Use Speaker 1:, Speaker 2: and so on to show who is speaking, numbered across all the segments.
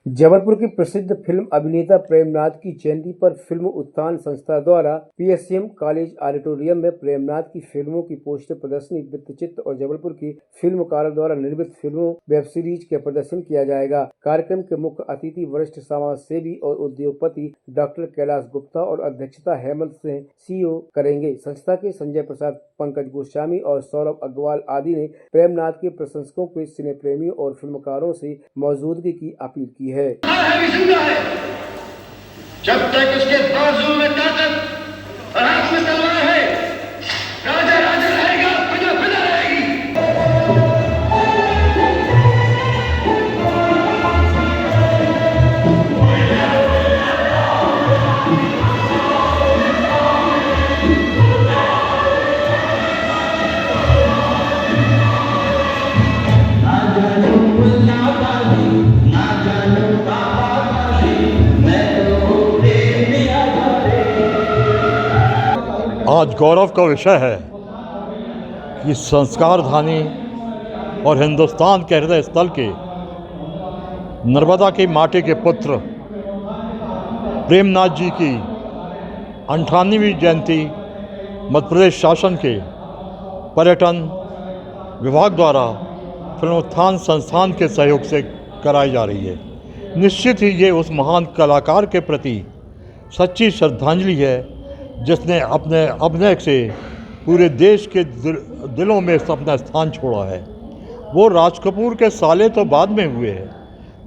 Speaker 1: जबलपुर की प्रसिद्ध फिल्म अभिनेता प्रेमनाथ की जयंती पर फिल्म उत्थान संस्था द्वारा पीएससीएम कॉलेज ऑडिटोरियम में प्रेमनाथ की फिल्मों की पोस्टर प्रदर्शनी, वृत्तचित्र और जबलपुर की फिल्मकारों द्वारा निर्मित फिल्मों, वेब सीरीज का प्रदर्शन किया जाएगा। कार्यक्रम के मुख्य अतिथि वरिष्ठ समाज सेवी और उद्योगपति डॉक्टर कैलाश गुप्ता और अध्यक्षता हेमंत सिंह सीईओ करेंगे। संस्था के संजय प्रसाद, पंकज गोस्वामी और सौरभ अग्रवाल आदि ने प्रेमनाथ के प्रशंसकों के सिने प्रेमियों और फिल्मकारों से मौजूदगी की अपील की है।
Speaker 2: जब तक उसके बाजू में ताकत और हाथ में तलवार है, राजा राजा रहेगा, प्रजा प्रजा रहेगी।
Speaker 3: आज गौरव का विषय है कि संस्कार धानी और हिंदुस्तान के हृदय स्थल के नर्मदा की माटी के पुत्र प्रेमनाथ जी की 98वीं जयंती मध्य प्रदेश शासन के पर्यटन विभाग द्वारा फिल्मोत्थान संस्थान के सहयोग से कराई जा रही है। निश्चित ही ये उस महान कलाकार के प्रति सच्ची श्रद्धांजलि है जिसने अपने अभिनय से पूरे देश के दिलों में अपना स्थान छोड़ा है। वो राज कपूर के साले तो बाद में हुए हैं,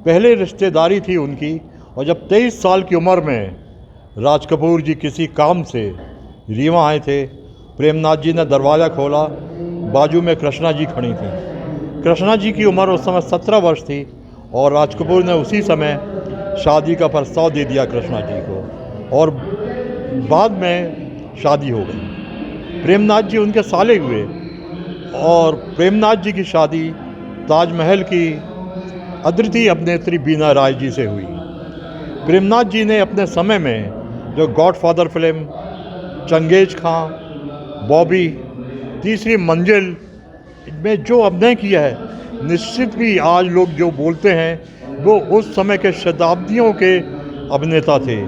Speaker 3: पहले रिश्तेदारी थी उनकी। और जब 23 साल की उम्र में राज कपूर जी किसी काम से रीवा आए थे, प्रेमनाथ जी ने दरवाज़ा खोला, बाजू में कृष्णा जी खड़ी थी। कृष्णा जी की उम्र उस समय 17 वर्ष थी और राज कपूर ने उसी समय शादी का प्रस्ताव दे दिया कृष्णा जी को और बाद में शादी हो गई। प्रेमनाथ जी उनके साले हुए और प्रेमनाथ जी की शादी ताजमहल की अद्वितीय अभिनेत्री बीना राय जी से हुई। प्रेमनाथ जी ने अपने समय में जो गॉडफादर फिल्म, चंगेज खां, बॉबी, तीसरी मंजिल में जो अभिनय किया है, निश्चित भी आज लोग जो बोलते हैं वो उस समय के शताब्दियों के अभिनेता थे।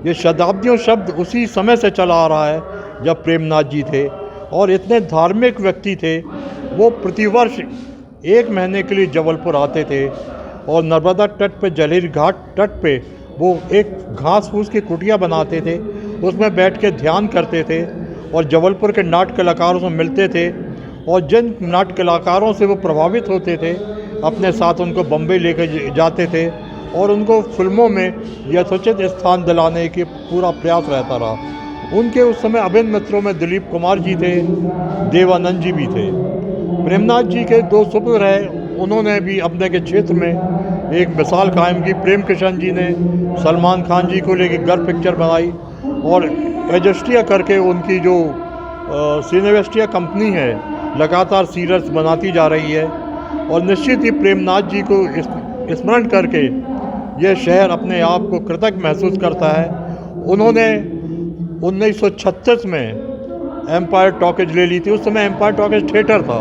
Speaker 3: ये शताब्दियों शब्द उसी समय से चला आ रहा है जब प्रेमनाथ जी थे और इतने धार्मिक व्यक्ति थे। वो प्रतिवर्ष 1 महीने के लिए जबलपुर आते थे और नर्मदा तट पे, जलेर घाट तट पे वो एक घास फूस की कुटिया बनाते थे, उसमें बैठ के ध्यान करते थे और जबलपुर के नाट्य कलाकारों से मिलते थे और जिन नाट्य कलाकारों से वो प्रभावित होते थे अपने साथ उनको बम्बई लेकर जाते थे और उनको फिल्मों में यथोचित स्थान दिलाने की पूरा प्रयास रहता रहा। उनके उस समय अभिन्न मित्रों में दिलीप कुमार जी थे, देवानंद जी भी थे। प्रेमनाथ जी के 2 सुपुत्र हैं, उन्होंने भी अपने के क्षेत्र में एक मिसाल कायम की। प्रेम किशन जी ने सलमान खान जी को लेकर गर्व पिक्चर बनाई और एजेस्टिया करके उनकी जो सिनेवेस्टिया कंपनी है लगातार सीरीज बनाती जा रही है। और निश्चित ही प्रेमनाथ जी को स्मरण करके यह शहर अपने आप को कृतज्ञ महसूस करता है। उन्होंने 1936 में एम्पायर टॉकीज ले ली थी। उस समय एम्पायर टॉकीज थिएटर था,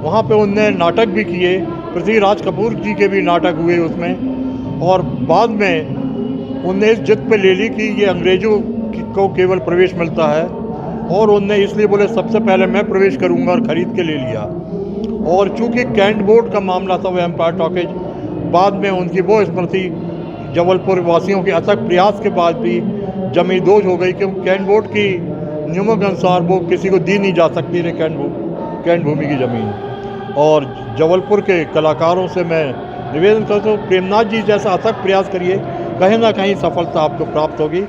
Speaker 3: वहाँ पे उनने नाटक भी किए। पृथ्वीराज कपूर जी के भी नाटक हुए उसमें। और बाद में उनने इस जिद पे ले ली कि ये अंग्रेज़ों को केवल प्रवेश मिलता है और उनने इसलिए बोले सबसे पहले मैं प्रवेश करूँगा और ख़रीद के ले लिया। और चूँकि कैंट बोर्ड का मामला था वो एम्पायर टॉकीज, बाद में उनकी वो स्मृति जबलपुर वासियों के अथक प्रयास के बाद भी जमींदोज हो गई क्योंकि कैंट बोर्ड की नियमों के अनुसार वो किसी को दी नहीं जा सकती थी कैंट भूमि की ज़मीन। और जबलपुर के कलाकारों से मैं निवेदन करता हूँ प्रेमनाथ जी जैसा अथक प्रयास करिए, कहीं ना कहीं सफलता आपको प्राप्त होगी।